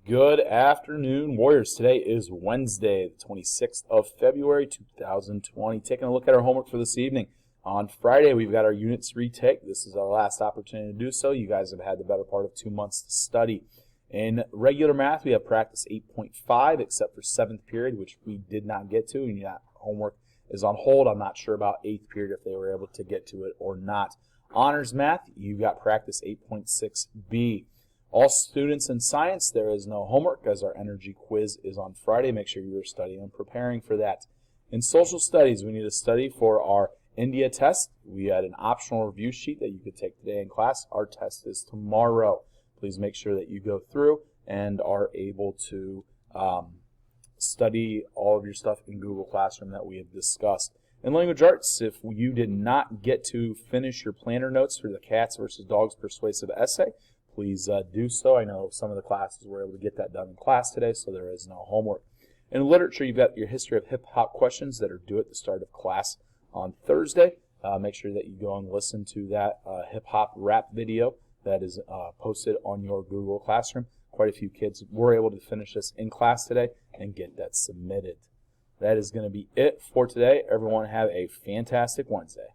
Good afternoon, Warriors. Today is Wednesday, the 26th of February, 2020. Taking a look at our homework for this evening. On Friday, we've got our units retake. This is our last opportunity to do so. You guys have had the better part of 2 months to study. In regular math, we have practice 8.5, except for 7th period, which we did not get to, and that homework is on hold. I'm not sure about 8th period if they were able to get to it or not. Honors math, you've got practice 8.6b. All students in science, there is no homework as our energy quiz is on Friday. Make sure you are studying and preparing for that. In social studies, we need to study for our India test. We had an optional review sheet that you could take today in class. Our test is tomorrow. Please make sure that you go through and are able to study all of your stuff in Google Classroom that we have discussed. In language arts, if you did not get to finish your planner notes for the Cats versus Dogs persuasive essay, please do so. I know some of the classes were able to get that done in class today, so there is no homework. In literature, you've got your history of hip-hop questions that are due at the start of class on Thursday. Make sure that you go and listen to that hip-hop rap video that is posted on your Google Classroom. Quite a few kids were able to finish this in class today and get that submitted. That is going to be it for today. Everyone have a fantastic Wednesday.